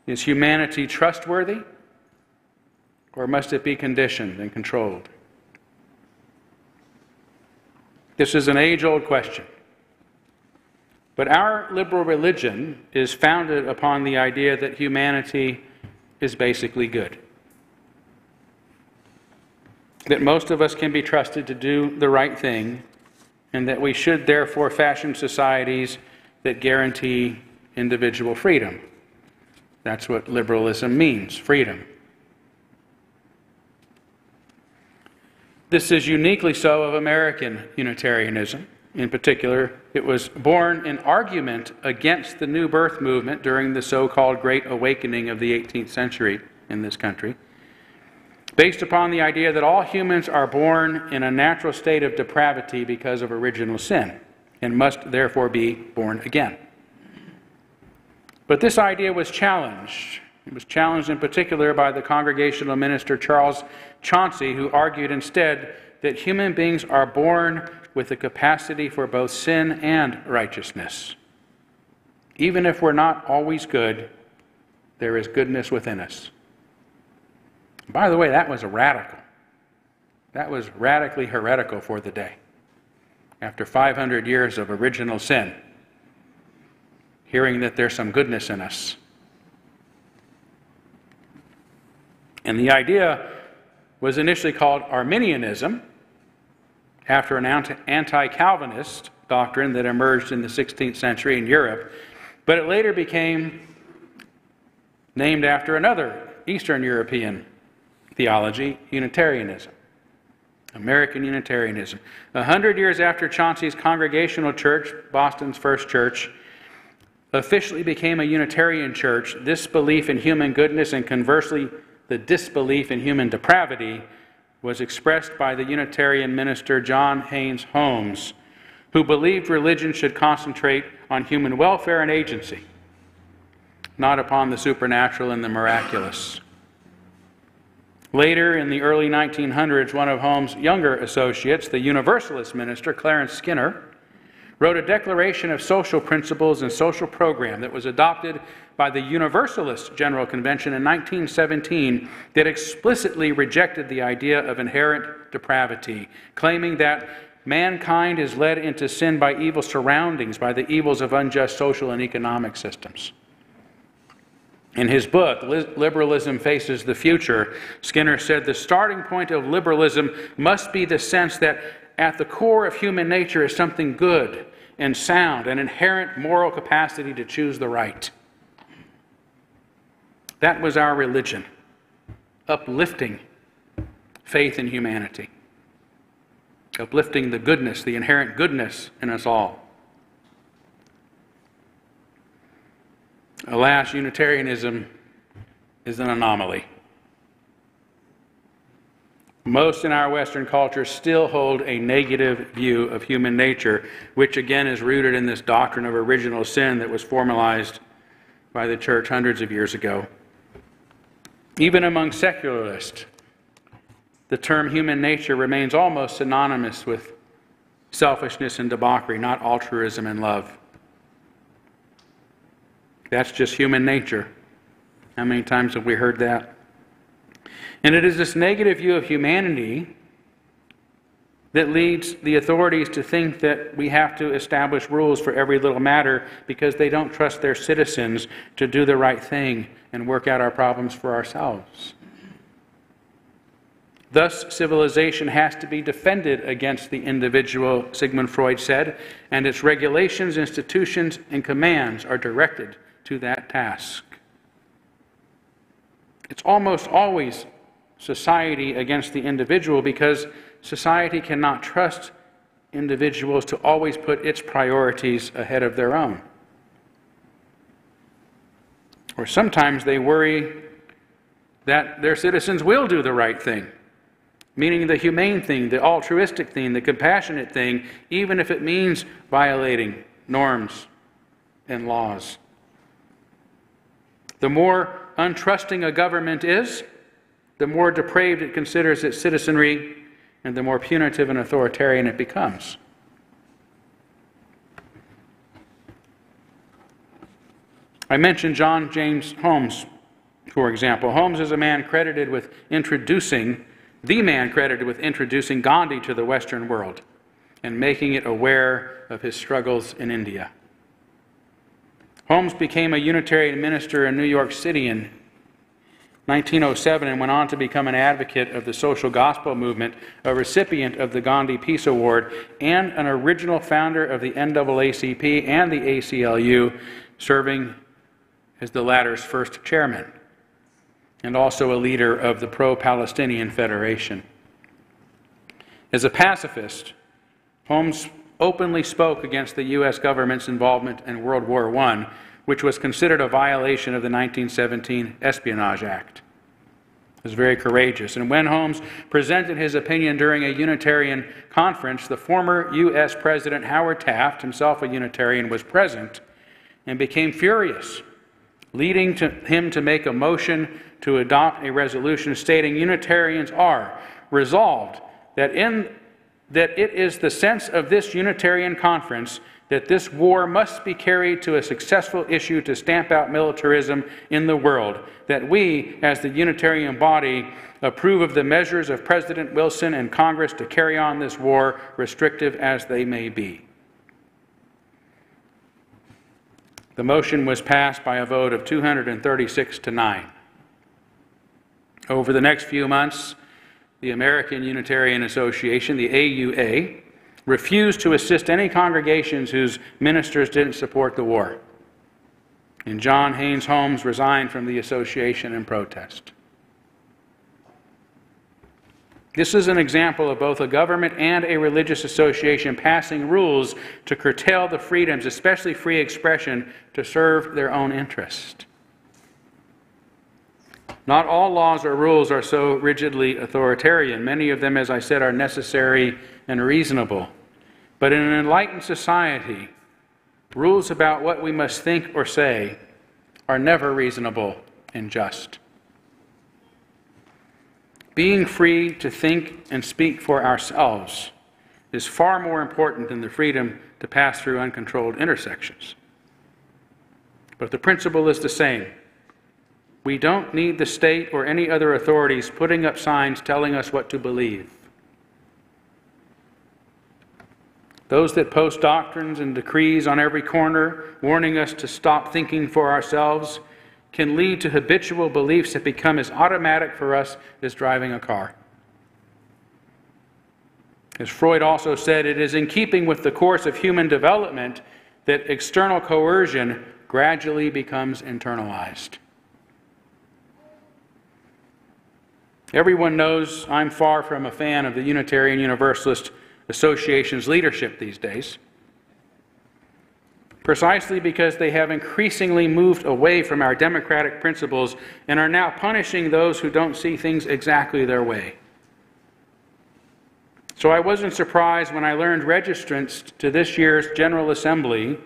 Is humanity trustworthy? Or must it be conditioned and controlled? This is an age-old question. But our liberal religion is founded upon the idea that humanity is basically good. That most of us can be trusted to do the right thing, and that we should therefore fashion societies that guarantee individual freedom. That's what liberalism means, freedom. This is uniquely so of American Unitarianism. In particular, it was born in argument against the New Birth movement during the so-called Great Awakening of the 18th century in this country, based upon the idea that all humans are born in a natural state of depravity because of original sin, and must therefore be born again. But this idea was challenged. It was challenged in particular by the Congregational minister Charles Chauncey, who argued instead that human beings are born with the capacity for both sin and righteousness. Even if we're not always good, there is goodness within us. By the way, that was radical. That was radically heretical for the day. After 500 years of original sin, hearing that there's some goodness in us. And the idea was initially called Arminianism, after an anti-Calvinist doctrine that emerged in the 16th century in Europe, but it later became named after another Eastern European theology, Unitarianism, American Unitarianism. 100 years after Chauncey's Congregational Church, Boston's first church, officially became a Unitarian church, this belief in human goodness and conversely the disbelief in human depravity was expressed by the Unitarian minister John Haynes Holmes, who believed religion should concentrate on human welfare and agency, not upon the supernatural and the miraculous. Later, in the early 1900s, one of Holmes' younger associates, the Universalist minister Clarence Skinner, wrote a declaration of social principles and social program that was adopted by the Universalist General Convention in 1917 that explicitly rejected the idea of inherent depravity, claiming that mankind is led into sin by evil surroundings, by the evils of unjust social and economic systems. In his book, Liberalism Faces the Future, Skinner said the starting point of liberalism must be the sense that at the core of human nature is something good and sound, an inherent moral capacity to choose the right. That was our religion, uplifting faith in humanity, uplifting the goodness, the inherent goodness in us all. Alas, Unitarianism is an anomaly. Most in our Western culture still hold a negative view of human nature, which again is rooted in this doctrine of original sin that was formalized by the church hundreds of years ago. Even among secularists, the term human nature remains almost synonymous with selfishness and debauchery, not altruism and love. That's just human nature. How many times have we heard that? And it is this negative view of humanity that leads the authorities to think that we have to establish rules for every little matter because they don't trust their citizens to do the right thing and work out our problems for ourselves. Thus, civilization has to be defended against the individual, Sigmund Freud said, and its regulations, institutions, and commands are directed to that task. It's almost always society against the individual because society cannot trust individuals to always put its priorities ahead of their own. Or sometimes they worry that their citizens will do the right thing, meaning the humane thing, the altruistic thing, the compassionate thing, even if it means violating norms and laws. The more untrusting a government is, the more depraved it considers its citizenry, and the more punitive and authoritarian it becomes. I mentioned John James Holmes, for example. Holmes is the man credited with introducing Gandhi to the Western world and making it aware of his struggles in India. Holmes became a Unitarian minister in New York City in 1907 and went on to become an advocate of the social gospel movement, a recipient of the Gandhi Peace Award, and an original founder of the NAACP and the ACLU, serving as the latter's first chairman, and also a leader of the Pro-Palestinian Federation. As a pacifist, Holmes openly spoke against the U.S. government's involvement in World War I, which was considered a violation of the 1917 Espionage Act. He was very courageous. And when Holmes presented his opinion during a Unitarian conference, the former U.S. President Howard Taft, himself a Unitarian, was present and became furious, leading him to make a motion to adopt a resolution stating Unitarians are resolved that it is the sense of this Unitarian conference that this war must be carried to a successful issue to stamp out militarism in the world, that we, as the Unitarian body, approve of the measures of President Wilson and Congress to carry on this war, restrictive as they may be. The motion was passed by a vote of 236 to 9. Over the next few months, the American Unitarian Association, the AUA, refused to assist any congregations whose ministers didn't support the war. And John Haynes Holmes resigned from the association in protest. This is an example of both a government and a religious association passing rules to curtail the freedoms, especially free expression, to serve their own interest. Not all laws or rules are so rigidly authoritarian. Many of them, as I said, are necessary and reasonable. But in an enlightened society, rules about what we must think or say are never reasonable and just. Being free to think and speak for ourselves is far more important than the freedom to pass through uncontrolled intersections. But the principle is the same. We don't need the state or any other authorities putting up signs telling us what to believe. Those that post doctrines and decrees on every corner, warning us to stop thinking for ourselves, can lead to habitual beliefs that become as automatic for us as driving a car. As Freud also said, it is in keeping with the course of human development that external coercion gradually becomes internalized. Everyone knows I'm far from a fan of the Unitarian Universalist Association's leadership these days, precisely because they have increasingly moved away from our democratic principles and are now punishing those who don't see things exactly their way. So I wasn't surprised when I learned registrants to this year's General Assembly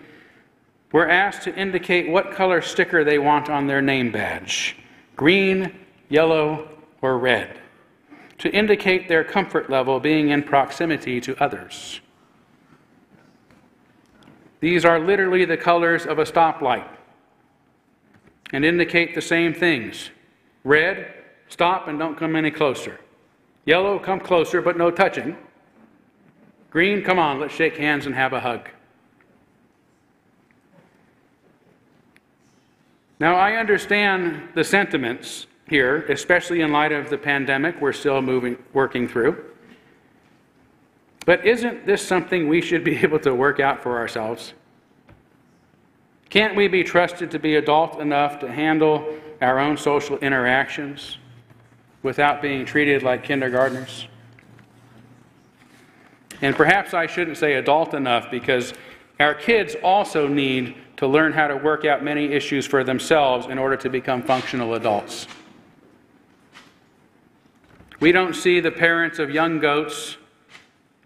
were asked to indicate what color sticker they want on their name badge: green, yellow, or red, to indicate their comfort level being in proximity to others. These are literally the colors of a stoplight and indicate the same things. Red, stop and don't come any closer. Yellow, come closer but no touching. Green, come on, let's shake hands and have a hug. Now, I understand the sentiments here, especially in light of the pandemic we're still working through. But isn't this something we should be able to work out for ourselves? Can't we be trusted to be adult enough to handle our own social interactions without being treated like kindergartners? And perhaps I shouldn't say adult enough, because our kids also need to learn how to work out many issues for themselves in order to become functional adults. We don't see the parents of young goats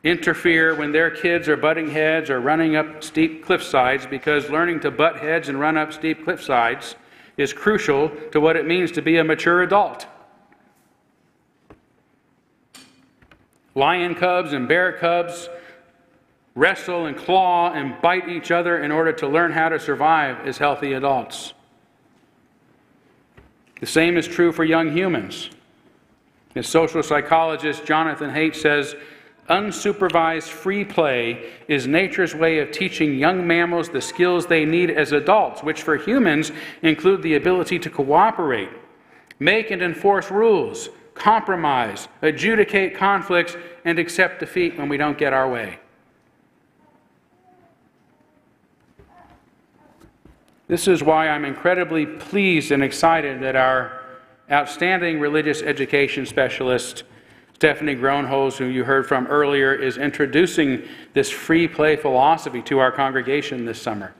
interfere when their kids are butting heads or running up steep cliff sides, because learning to butt heads and run up steep cliff sides is crucial to what it means to be a mature adult. Lion cubs and bear cubs wrestle and claw and bite each other in order to learn how to survive as healthy adults. The same is true for young humans. As social psychologist Jonathan Haidt says, unsupervised free play is nature's way of teaching young mammals the skills they need as adults, which for humans include the ability to cooperate, make and enforce rules, compromise, adjudicate conflicts, and accept defeat when we don't get our way. This is why I'm incredibly pleased and excited that our outstanding religious education specialist, Stephanie Groenholz, who you heard from earlier, is introducing this free play philosophy to our congregation this summer.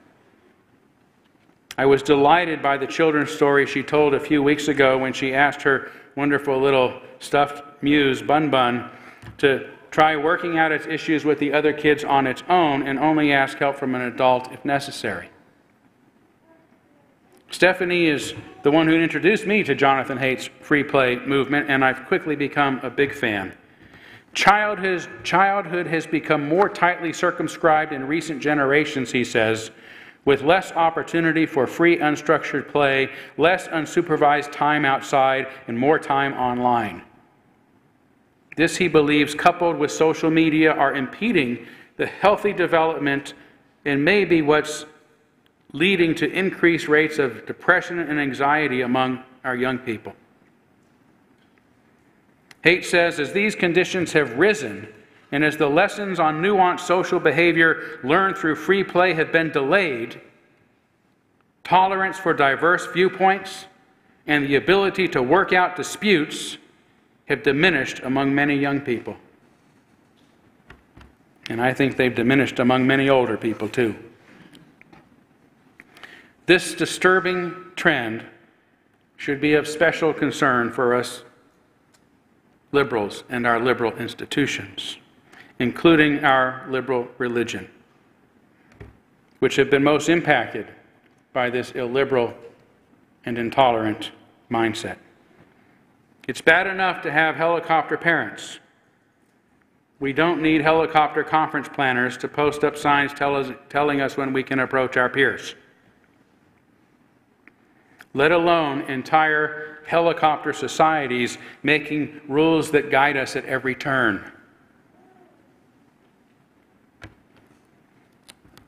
I was delighted by the children's story she told a few weeks ago when she asked her wonderful little stuffed muse, Bun Bun, to try working out its issues with the other kids on its own and only ask help from an adult if necessary. Stephanie is the one who introduced me to Jonathan Haidt's free play movement, and I've quickly become a big fan. Childhood has become more tightly circumscribed in recent generations, he says, with less opportunity for free unstructured play, less unsupervised time outside, and more time online. This, he believes, coupled with social media, are impeding the healthy development and may be what's leading to increased rates of depression and anxiety among our young people. Haidt says, as these conditions have risen, and as the lessons on nuanced social behavior learned through free play have been delayed, tolerance for diverse viewpoints and the ability to work out disputes have diminished among many young people. And I think they've diminished among many older people too. This disturbing trend should be of special concern for us liberals and our liberal institutions. including our liberal religion, which have been most impacted by this illiberal and intolerant mindset. It's bad enough to have helicopter parents. We don't need helicopter conference planners to post up signs telling us when we can approach our peers, let alone entire helicopter societies making rules that guide us at every turn.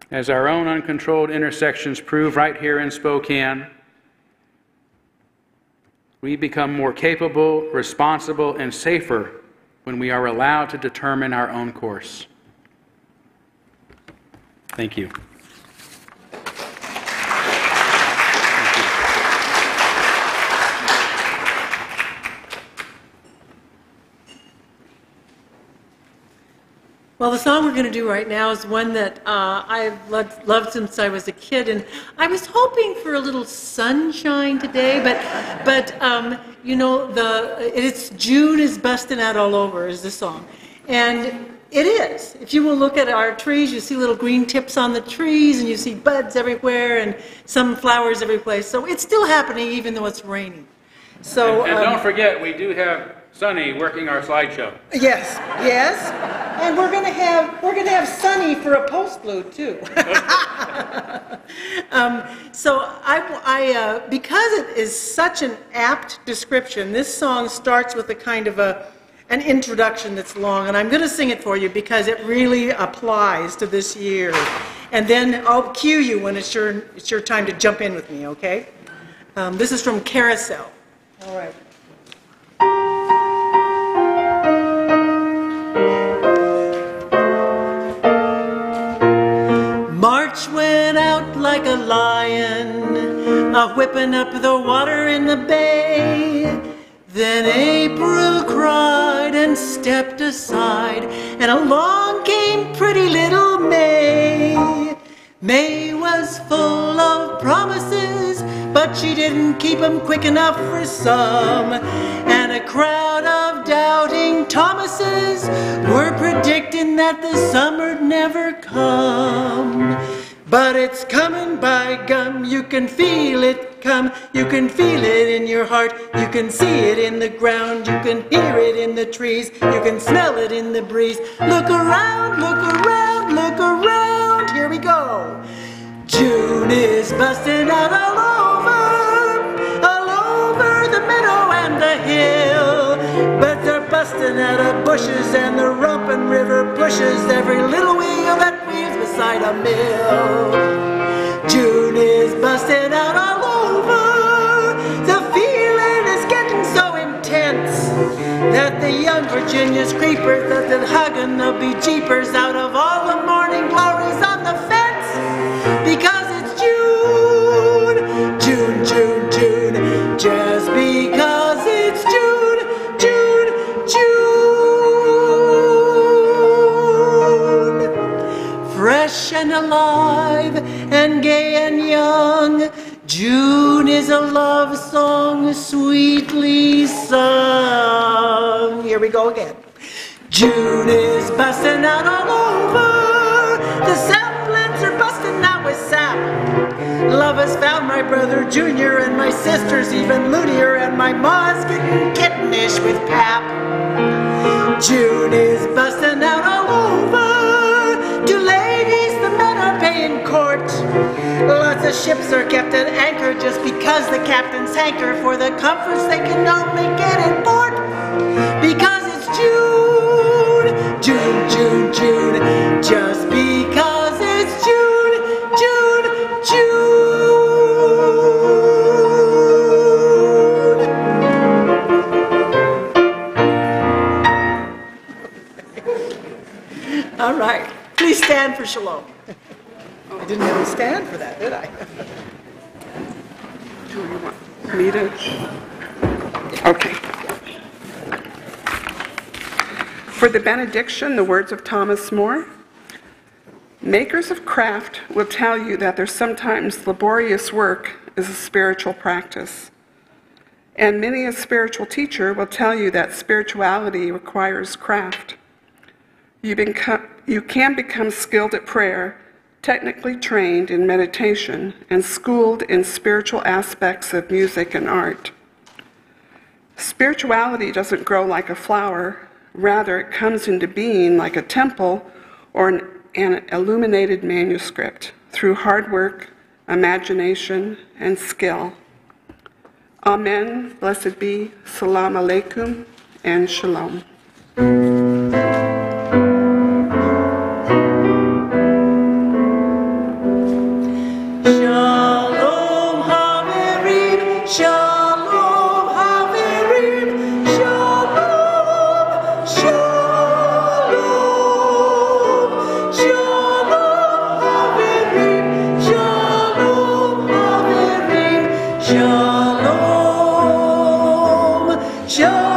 As our own uncontrolled intersections prove right here in Spokane, we become more capable, responsible, and safer when we are allowed to determine our own course. Thank you. Well, the song we're going to do right now is one that I've loved since I was a kid, and I was hoping for a little sunshine today, but you know, it's June is busting out all over is the song, and it is. If you will look at our trees, you see little green tips on the trees, and you see buds everywhere, and some flowers every place. So it's still happening, even though it's raining. So and don't forget, we do have Sunny working our slideshow. Yes, yes, and we're gonna have Sunny for a postlude too. So I because it is such an apt description, this song starts with a kind of an introduction that's long, and I'm going to sing it for you because it really applies to this year. And then I'll cue you when it's your time to jump in with me. Okay? This is from Carousel. All right. March went out like a lion, whipping up the water in the bay. Then April cried and stepped aside, and along came pretty little May. May was full of promises, but she didn't keep them quick enough for some. And a crowd of doubting Thomases were predicting that the summer'd never come. But it's coming, by gum, you can feel it come. You can feel it in your heart, you can see it in the ground, you can hear it in the trees, you can smell it in the breeze. Look around, look around, look around, here we go. June is busting out all over the meadow and the hill. But they're busting out of bushes and the romping river pushes every little wheel that weaves beside a mill. June is busting out all over. The feeling is getting so intense that the young Virginia's creepers are then hugging the bejeepers out of all the morning glories on the fence. Because it's June, June, June, June. Just because it's June, June, June. Fresh and alive and gay and young, June is a love song sweetly sung. Here we go again. June is busting out all over. The saplings are busting out with sap. Love has found my brother Junior, and my sister's even loonier, and my ma's getting kittenish with pap. June is busting out all over. To ladies, the men are paying court. Lots of ships are kept at anchor just because the captains hanker for the comforts they can only get in port. Because it's June, June, June, June. Just because it's June, June, June. All right. Please stand for shalom. I didn't have to stand for that, did I? Do you want me to? Okay. For the benediction, the words of Thomas More. Makers of craft will tell you that there's sometimes laborious work is a spiritual practice. And many a spiritual teacher will tell you that spirituality requires craft. You can become skilled at prayer, technically trained in meditation, and schooled in spiritual aspects of music and art. Spirituality doesn't grow like a flower. Rather, it comes into being like a temple or an illuminated manuscript through hard work, imagination, and skill. Amen, blessed be, salam alaikum, and shalom. Shalom Haverim, Shalom Haverim, Shalom, Shalom, Shalom Haverim, Shalom Haverim, Shalom, Shalom.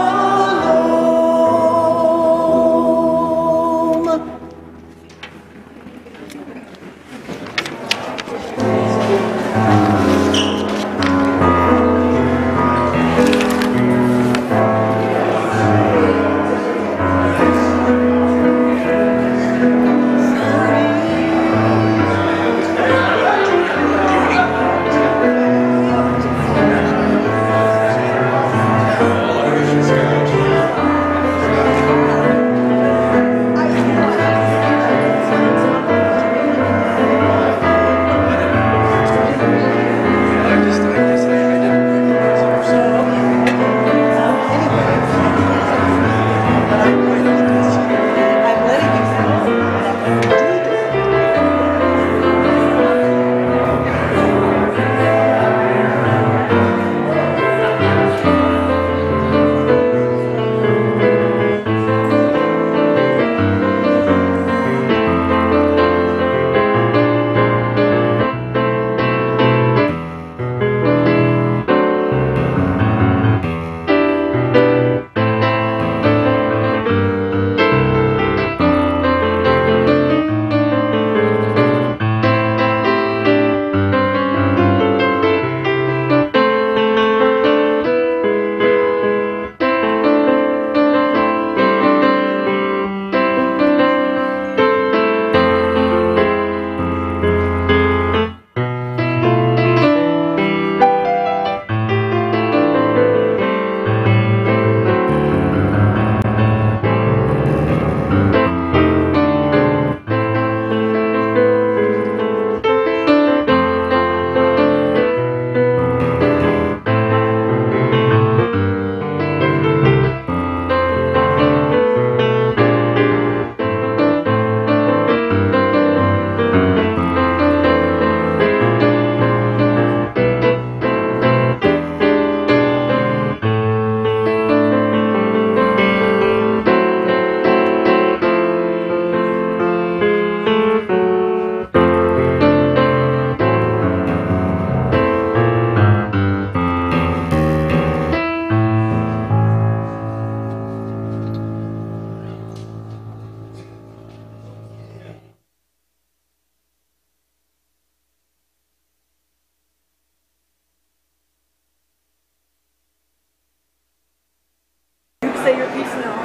Say your piece now.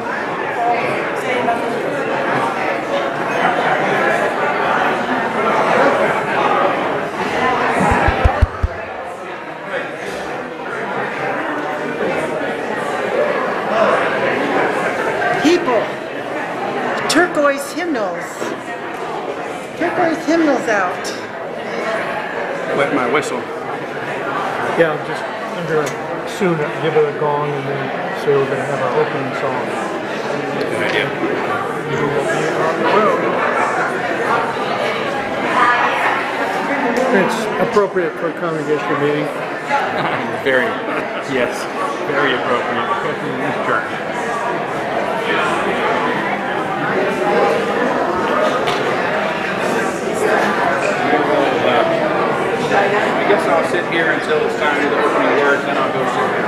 Say nothing. People, turquoise hymnals. Turquoise hymnals out. Wet my whistle. Yeah, just under soon give it a gong and then say we're going to have our opening song. Good idea. You will be on the road. It's appropriate for a congregational meeting. Very, yes, very appropriate. Sure. I guess I'll sit here until it's time to do the opening words, then I'll go sit down.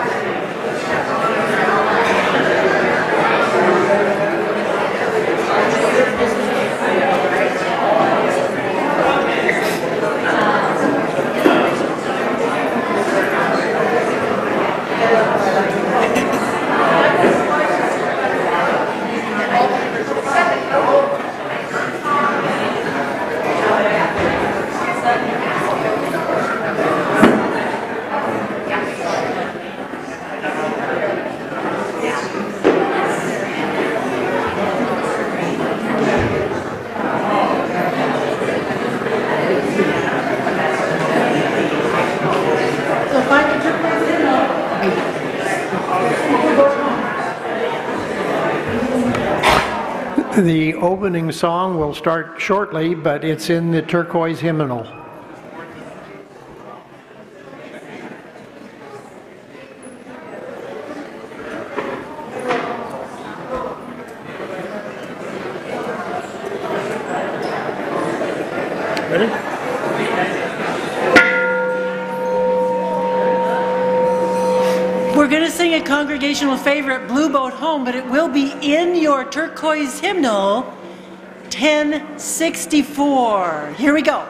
The opening song will start shortly, but it's in the turquoise hymnal. Ready? We're going to sing a congregational favorite, Blue Boat Home, but it will be in your turquoise hymnal, 1064. Here we go.